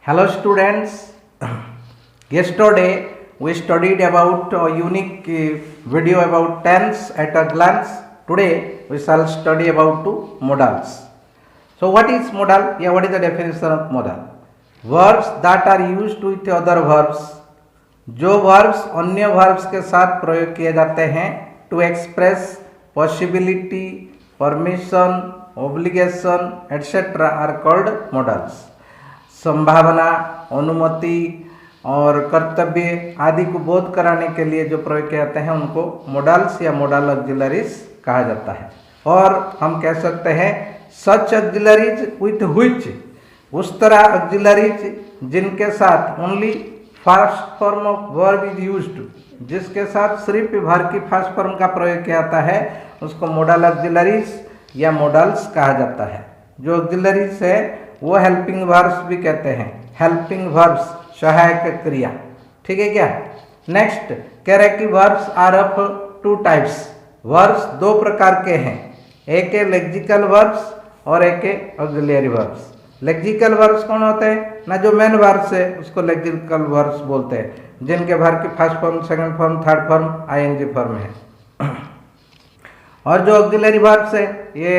Hello students, yesterday we studied about a unique video about tense at a glance. Today we shall study about two modals. So what is modal? Yeah, what is the definition of modal? Verbs that are used with other verbs. जो verbs अन्य verbs के साथ प्रयोग किए जाते हैं to express possibility, permission, obligation, etc. are called modals. संभावना, अनुमति और कर्तव्य आदि को बोध कराने के लिए जो प्रयोग किए जाते हैं उनको मोडल्स या मोडल ऑक्सिलरीज कहा जाता है। और हम कह सकते हैं सच ऑक्सिलरीज विथ व्हिच, उस तरह ऑक्सिलरीज जिनके साथ only first form of verb is used, जिसके साथ सिर्फ वर्ब की फर्स्ट फॉर्म का प्रयोग किया जाता है उसको मोडल ऑक्सिलरीज या मोडल्स कहा जाता है। जो ऑक्सिलरीज है वो हेल्पिंग वर्ब्स भी कहते हैं, हेल्पिंग वर्ब्स सहायक क्रिया, ठीक है क्या। नेक्स्ट कैरेक्टिव verbs are of two types. Verbs दो प्रकार के हैं, एक है लेक्सिकल वर्ब्स और एक है ऑक्सिलरी वर्ब्स। लेक्सिकल वर्ब्स कौन होते हैं ना, जो मेन वर्ब्स है उसको लेक्सिकल वर्ब्स बोलते हैं, जिनके वर्ब की first form, second form, third form ING form है। और जो ऑक्सिलरी वर्ब्स है ये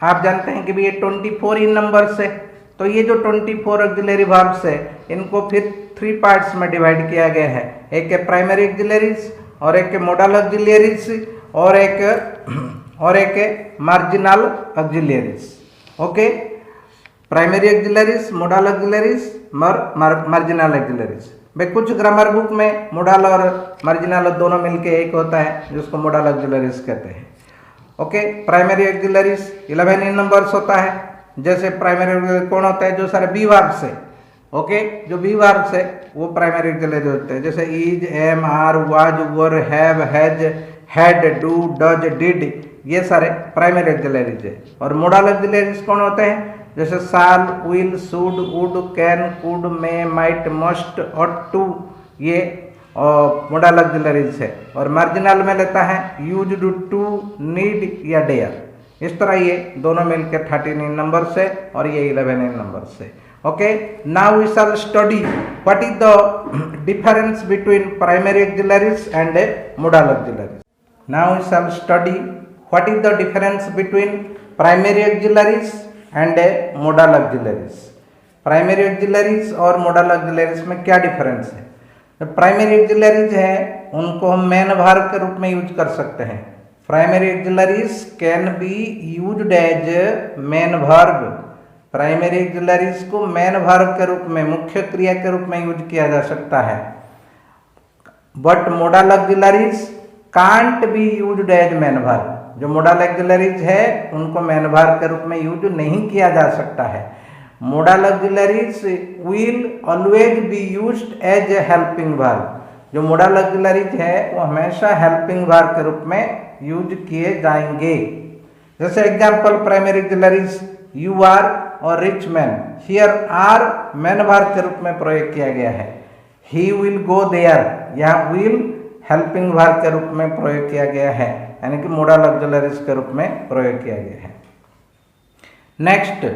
आप जानते हैं कि भी ये 24 इन नंबर्स है। तो ये जो 24 ऑक्सिलरी वर्ब्स है इनको फिर 3 पार्ट्स में डिवाइड किया गया है। एक है प्राइमरी ऑक्सिलरीज और एक है मोडल ऑक्सिलरीज और एक है marginal auxiliaries. Okay, primary auxiliaries, model auxiliaries और मार्जिनल ऑक्सिलरीज। भाई कुछ ग्रामर बुक में मोडल और मार्जिनल दोनों मिलके एक होता है जिसको मोडल ऑक्सिलरीज कहते हैं। Okay, primary auxiliaries 11 in numbers होता है। जैसे प्राइमरी कौन होता है, जो सारे बी वर्ब्स है। ओके, जो बी वर्ब्स है वो प्राइमरी ऑक्सिलरी होते हैं, जैसे is, am, are, was, were, have, has, had, do, does, did, ये सारे प्राइमरी ऑक्सिलरीज है। और मोडल ऑक्सिलरीज कौन होते हैं, जैसे shall, will, should, would, can, could, may, might, must, ought to, ये मोडल ऑक्सिलरीज है। और मार्जिनल में लेता है यूज्ड टू, नीड या डेयर। इस तरह ये दोनों मिलकर 13 इन नंबर से और ये 11 इन नंबर से। Okay, now we shall study what is the difference between primary auxiliaries and modal auxiliaries. Now we shall study what is the difference between primary auxiliaries and modal auxiliaries. Primary auxiliaries और modal auxiliaries में क्या difference है। जो primary auxiliaries है उनको हम main verb के रूप में यूज कर सकते हैं। Primary auxiliaries can be used as main verb. Primary auxiliaries को मेन वर्ब के रूप में, मुख्य क्रिया के रूप में यूज किया जा सकता है। But modal auxiliaries can't be used as main verb. जो मोडल ऑक्सिलरीज है उनको मेन वर्ब के रूप में यूज नहीं किया जा सकता है। Modal auxiliaries will always be used as a helping verb. जो मोडल ऑक्सिलरीज है वो हमेशा हेल्पिंग वर्ब के रूप में यूज किए जाएंगे। जैसे example primary auxiliaries you are और rich man, here are main verb के रूप में प्रयोग किया गया है। ही विल गो देयर, यहाँ विल हेल्पिंग वर्ब के रूप में प्रयोग किया गया है, यानी कि मोडल ऑक्सिलरीज के रूप में प्रयोग किया गया है। Next,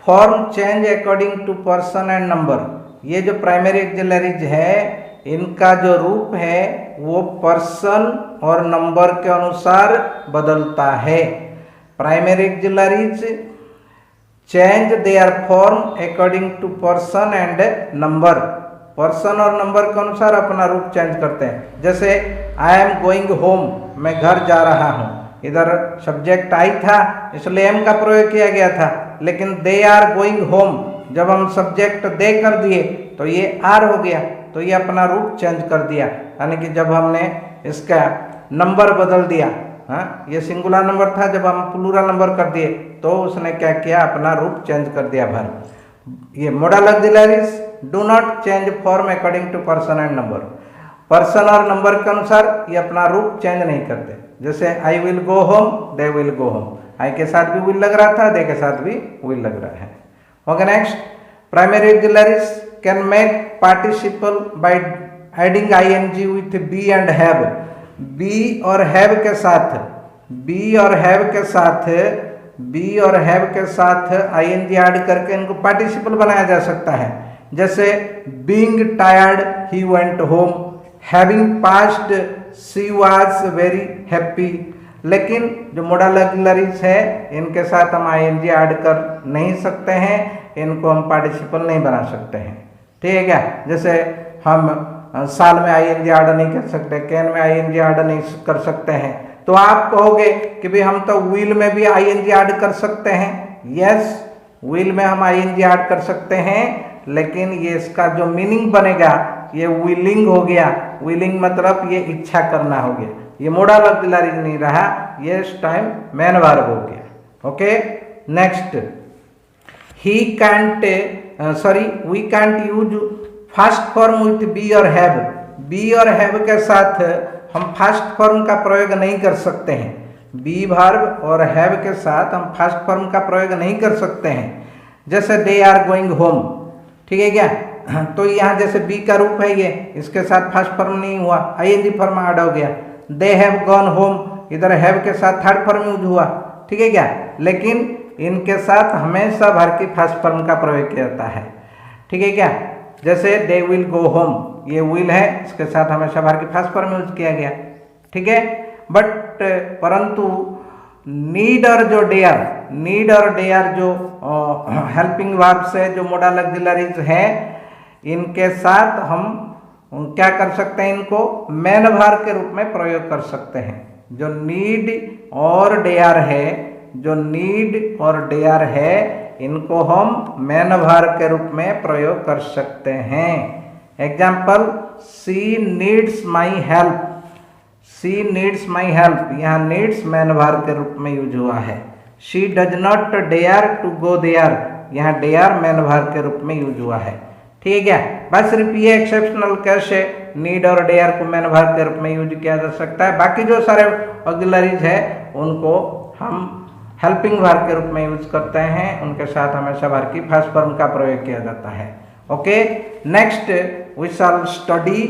form change according to person and number. ये जो प्राइमरी ऑक्सिलरीज है इनका जो रूप है वो पर्सन और नंबर के अनुसार बदलता है। Primary auxiliaries change their form according to person and number. Person और नंबर के अनुसार अपना रूप चेंज करते हैं। जैसे आई एम गोइंग होम, मैं घर जा रहा हूँ। इधर सब्जेक्ट आई था इसलिए एम का प्रयोग किया गया था, लेकिन दे आर गोइंग होम जब हम सब्जेक्ट दे कर दिए तो ये आर हो गया, तो ये अपना रूप चेंज कर दिया। यानी कि जब हमने इसका नंबर बदल दिया, हाँ ये सिंगुलर नंबर था, जब हम प्लूरल नंबर कर दिए तो उसने क्या किया, अपना रूप चेंज कर दिया वर्ब। ये modal auxiliaries do not change form according to person and number. Person और नंबर के अनुसार ये अपना रूप चेंज नहीं करते। जैसे I will go home, they will go home, I के साथ भी विल लग रहा था, दे के साथ भी विल लग रहा है। Okay, next, primary auxiliaries can make participle by adding ING with be and have. Be और हैव के साथ, बी और हैव के साथ, बी और हैव के साथ आईएनजी ऐड करके इनको पार्टिसिपल बनाया जा सकता है। जैसे being tired he went home, having passed she was very happy. लेकिन जो मोडल ऑक्सिलरीज है इनके साथ हम आईएनजी ऐड कर नहीं सकते हैं, इनको हम पार्टिसिपल नहीं बना सकते हैं। ठीक है क्या? जैसे हम साल में आईएनजी ऐड नहीं कर सकते, कैन में आईएनजी ऐड नहीं कर सकते हैं। तो आप कहोगे कि भाई हम तो विल में भी आईएनजी ऐड कर सकते हैं। यस, विल में हम आईएनजी ऐड कर सकते हैं, लेकिन ये इसका जो मीनिंग बनेगा ये विलिंग हो गया। विलिंग मतलब ये इच्छा करना हो गया, ये मोडल ऑक्सिलरी नहीं रहा, ये इस टाइम मैन वर्ब हो गया। Okay, next, he can't we can't use first form with be और हैव। बी और हैव के साथ हम फर्स्ट फॉर्म का प्रयोग नहीं कर सकते हैं। बी वर्ब और हैव के साथ हम फर्स्ट फॉर्म का प्रयोग नहीं कर सकते हैं। जैसे दे आर गोइंग होम, ठीक है क्या? तो यहाँ जैसे बी का रूप है ये, इसके साथ फर्स्ट फॉर्म नहीं हुआ, आईएनजी फॉर्म ऐड हो गया। दे हैव गॉन होम, इधर हैव के साथ थर्ड फॉर्म यूज हुआ, ठीक है क्या? लेकिन इनके साथ हमेशा वर्ब की फर्स्ट फॉर्म का प्रयोग किया जाता है, ठीक है क्या? जैसे दे विल गो होम, ये विल है, इसके साथ हमेशा वर्ब की फर्स्ट फॉर्म यूज किया गया, ठीक है। बट परंतु नीड और जो डेयर, नीड और डेयर जो हेल्पिंग वर्ब्स है, जो मोडल ऑक्सिलरीज है, इनके साथ हम क्या कर सकते हैं, इनको मेन वर्ब के रूप में प्रयोग कर सकते हैं। जो नीड और डेयर है, जो नीड और डेयर है, इनको हम मेन वर्ब के रूप में प्रयोग कर सकते हैं। Example, she needs my help, she needs my help, यहाँ नीड्स मेन वर्ब के रूप में यूज हुआ है। She does not dare to go there, यहाँ डेयर मेन वर्ब के रूप में यूज हुआ है, ठीक है क्या? बस सिर्फ ये एक्सेप्शनल केस है, नीड और डेयर को मेन वर्ब के रूप में यूज किया जा सकता है। बाकी जो सारे ऑक्सिलरीज है उनको हम हेल्पिंग वर्ब के रूप में यूज करते हैं, उनके साथ हमेशा वर्ब की फर्स्ट फॉर्म का प्रयोग किया जाता है। Okay, next we shall study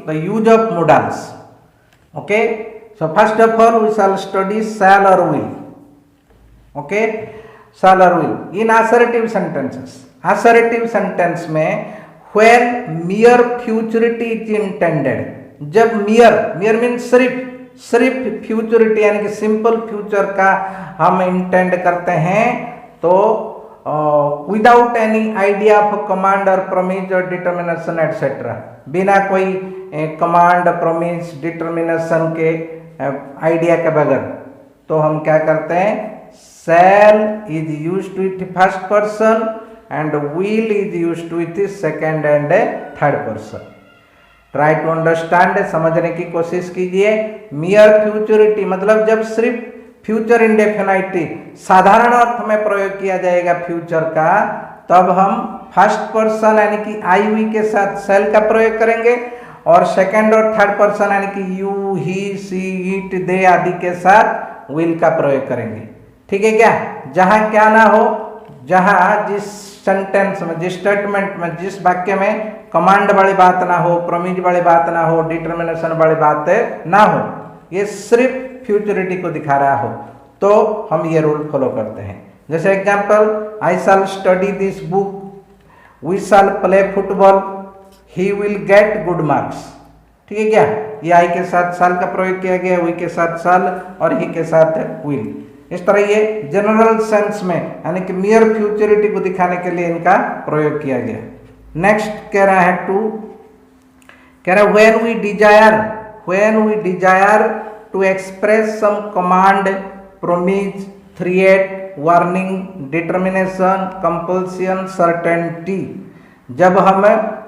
the use of modals. Okay, so first of all we shall study shall और विल। ओके, शैल और will in assertive sentences. Assertive sentence में when mere futurity is intended, जब mere means सिर्फ futurity यानी कि simple future का हम intend करते हैं, तो without any idea of command और प्रोमिस और डिटर्मिनेशन एटसेट्रा, बिना कोई कमांड प्रोमिस डिटर्मिनेशन के आइडिया के बगैर, तो हम क्या करते हैं, shall is used with first person and will is used with second and third person. Try to understand, समझने की कोशिश कीजिए। मियर फ्यूचरिटी मतलब जब सिर्फ फ्यूचर इंडेफिनिटी साधारण अर्थ में प्रयोग किया जाएगा फ्यूचर का, तब हम फर्स्ट पर्सन यानी कि आई वी के साथ शैल का प्रयोग करेंगे, और सेकंड और थर्ड पर्सन यानी कि यू, ही, सी, इट, दे आदि के साथ विल का प्रयोग करेंगे, ठीक है क्या? जहां क्या ना हो, जहां जिस सेंटेंस में, जिस स्टेटमेंट में, जिस वाक्य में कमांड वाली बात ना हो, प्रोमिस वाली बात ना हो, डिटर्मिनेशन वाली बात ना हो, ये सिर्फ फ्यूचरिटी को दिखा रहा हो, तो हम ये रूल फॉलो करते हैं। जैसे example, I shall study this book, we shall play football, he will get good marks, ठीक है क्या? ये आई के साथ शैल का प्रयोग किया गया, वी के साथ शैल और ही के साथ विल। इस तरह ये जनरल सेंस में यानी कि मियर फ्यूचरिटी को दिखाने के लिए इनका प्रयोग किया गया। नेक्स्ट कह रहा है कह रहा है when we desire to express some command, promise, threat, warning, determination, compulsion, certainty, जब हम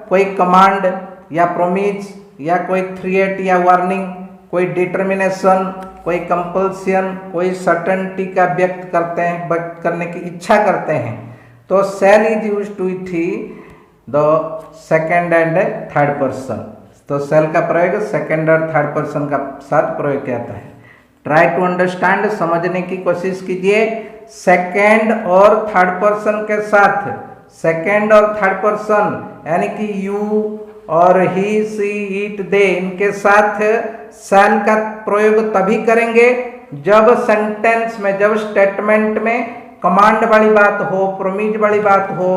कोई कमांड या प्रोमिस या कोई थ्रेट या वार्निंग, कोई डिटर्मिनेशन, कोई कंपल्सन, कोई सर्टेनिटी का व्यक्त करते हैं, व्यक्त करने की इच्छा करते हैं, तो shall is used with the second and third person. तो शैल का प्रयोग सेकंड और थर्ड पर्सन का साथ प्रयोग किया जाता है। ट्राई टू अंडरस्टैंड, समझने की कोशिश कीजिए। सेकंड और थर्ड पर्सन के साथ, सेकंड और थर्ड पर्सन यानी कि यू और ही, सी, इट, दे, इनके साथ शैल का प्रयोग तभी करेंगे जब सेंटेंस में, जब स्टेटमेंट में कमांड वाली बात हो, प्रोमिज वाली बात हो,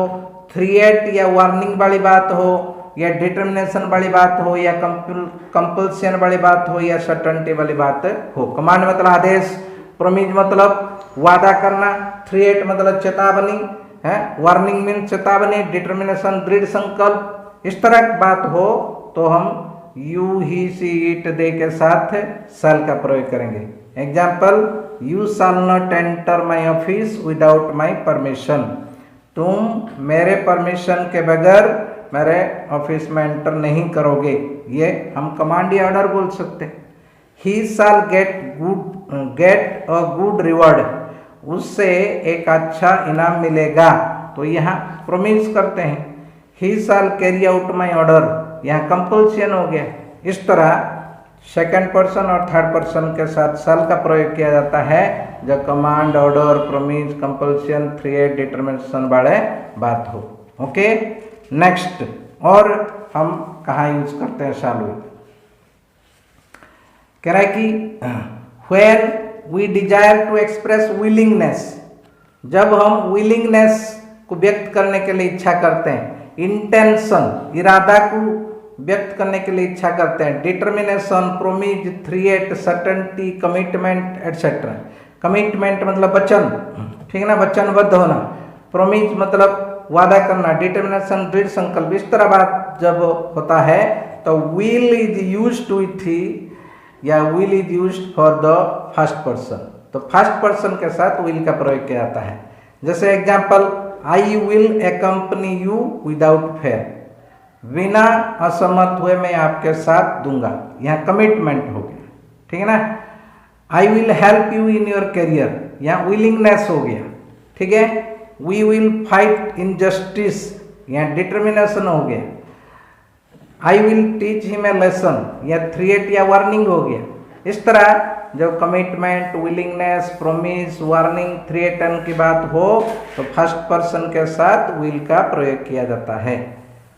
थ्रेट या वार्निंग वाली बात हो, या डिटर्मिनेशन वाली बात हो, या कंपल्सन वाली बात हो, या सर्टेनिटी वाली बात हो। कमांड मतलब आदेश, प्रोमिज मतलब वादा करना, थ्रेट मतलब चेतावनी है, वार्निंग मीन चेतावनी, डिटर्मिनेशन दृढ़ संकल्प। इस तरह की बात हो तो हम you he see it they के साथ शैल का प्रयोग करेंगे। Example, you shall not enter my office without my permission. तुम मेरे परमिशन के बगैर मेरे ऑफिस में एंटर नहीं करोगे, ये हम कमांड या ऑर्डर बोल सकते हैं। He shall get a good reward, उससे एक अच्छा इनाम मिलेगा, तो यहाँ प्रोमिस करते हैं। He shell carry out my order, यहाँ कंपल्सन हो गया। इस तरह सेकंड पर्सन और थर्ड पर्सन के साथ शैल का प्रयोग किया जाता है जब command, order, promise, compulsion, threat, determination वाले बात हो। ओके, नेक्स्ट, और हम कहाँ यूज करते हैं शैल विल? कह रहा है कि when we desire to express willingness, जब हम विलिंगनेस को व्यक्त करने के लिए इच्छा करते हैं, इंटेंशन इरादा को व्यक्त करने के लिए इच्छा करते हैं, determination, promise, threat, certainty, commitment etcetera. Commitment मतलब वचन, ठीक है ना, वचनबद्ध होना। प्रोमिज मतलब वादा करना, डिटर्मिनेशन दृढ़ संकल्प। इस तरह बात जब होता है तो विल इज यूज्ड विथ या will is used for the first person, तो फर्स्ट पर्सन के साथ विल का प्रयोग किया जाता है। जैसे example, I will accompany you without fear, बिना असमर्थ हुए मैं आपके साथ दूंगा, यहाँ कमिटमेंट हो गया, ठीक है ना। I will help you in your career, यहाँ विलिंगनेस हो गया, ठीक है। वी विल फाइट इनजस्टिस, यहाँ डिटर्मिनेशन हो गया। I will teach him a lesson, या थ्रेट या वार्निंग हो गया। इस तरह जब commitment, willingness, promise, warning, threaten की बात हो तो फर्स्ट पर्सन के साथ विल का प्रयोग किया जाता है।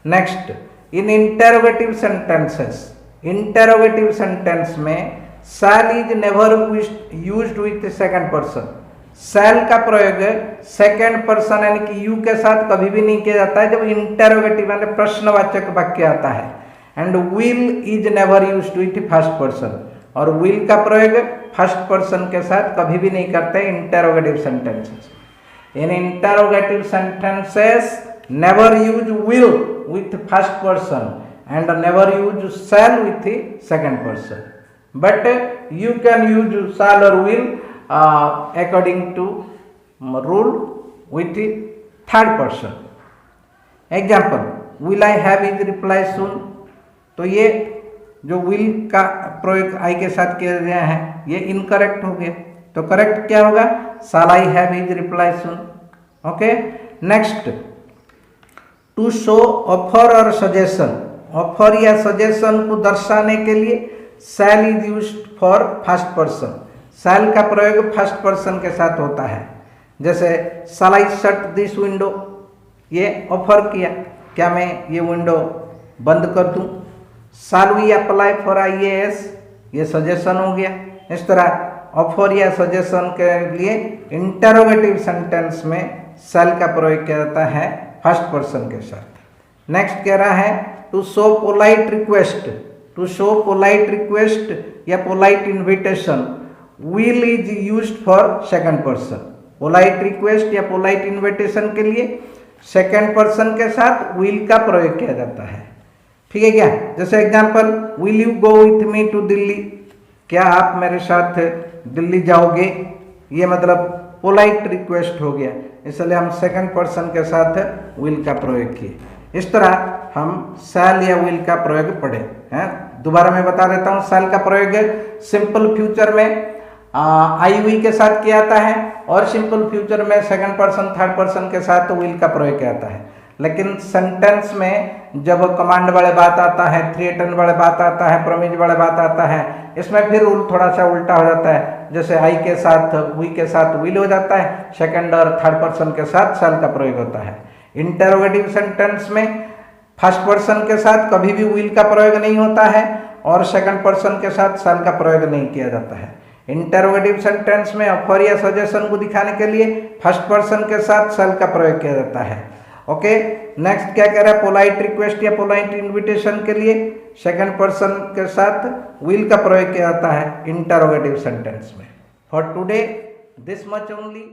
Next, in interrogative sentences, interrogative sentence में shall is never used with second person. Shall का प्रयोग सेकंड पर्सन यानी कि यू के साथ कभी भी नहीं किया जाता है जब इंटेरोगेटिव यानी प्रश्नवाचक वाक्य आता है। And will is never used with first person, और विल का प्रयोग फर्स्ट पर्सन के साथ कभी भी नहीं करते interrogative sentences. In interrogative sentences never use will with first person and never use shall with second person, but you can use shall और will according to rule with the third person. Example, will I have his reply soon, तो ये जो will का प्रयोग I के साथ किया गया है ये इनकरेक्ट हो गया, तो करेक्ट क्या होगा? shall I have his reply soon. Okay, next, to show offer और सजेशन, ऑफर या सजेशन को दर्शाने के लिए shall is used for first person. Shall का प्रयोग फर्स्ट पर्सन के साथ होता है। जैसे shall I shut this window, ये ऑफर किया, क्या मैं ये विंडो बंद कर दूं। shall we apply for IAS, ये सजेशन हो गया। इस तरह ऑफर या सजेशन के लिए इंटरोगेटिव सेंटेंस में shall का प्रयोग किया जाता है फर्स्ट पर्सन के साथ। नेक्स्ट कह रहा है to show polite request, to show polite request या polite invitation, will is used for second person. Polite request या पोलाइट इन्विटेशन के लिए सेकंड पर्सन के साथ will का प्रयोग किया जाता है, ठीक है क्या। जैसे example, will you go with me to Delhi, क्या आप मेरे साथ दिल्ली जाओगे, ये मतलब पोलाइट रिक्वेस्ट हो गया, इसलिए हम सेकंड पर्सन के साथ will का प्रयोग किए। इस तरह हम shall या will का प्रयोग पढ़े हैं। दोबारा मैं बता देता हूँ, shall का प्रयोग सिंपल फ्यूचर में आई वी के साथ किया जाता है और सिंपल फ्यूचर में सेकंड पर्सन, थर्ड पर्सन के साथ विल का प्रयोग किया जाता है। लेकिन सेंटेंस में जब कमांड वाले बात आता है, थ्रेटन वाले बात आता है, प्रोमिज वाले बात आता है, इसमें फिर रूल थोड़ा सा उल्टा हो जाता है। जैसे आई के साथ वी के साथ विल हो जाता है, सेकंड और थर्ड पर्सन के साथ शैल का प्रयोग होता है। इंटरोगेटिव सेंटेंस में फर्स्ट पर्सन के साथ कभी भी विल का प्रयोग नहीं होता है और सेकंड पर्सन के साथ शैल का प्रयोग नहीं किया जाता है। इंटरोगेटिव सेंटेंस में ऑफर या सजेशन को दिखाने के लिए फर्स्ट पर्सन के साथ शैल का प्रयोग किया जाता है। ओके, नेक्स्ट क्या कह रहा है, पोलाइट रिक्वेस्ट या पोलाइट इन्विटेशन के लिए सेकंड पर्सन के साथ विल का प्रयोग किया जाता है इंटरोगेटिव सेंटेंस में। For today this much only.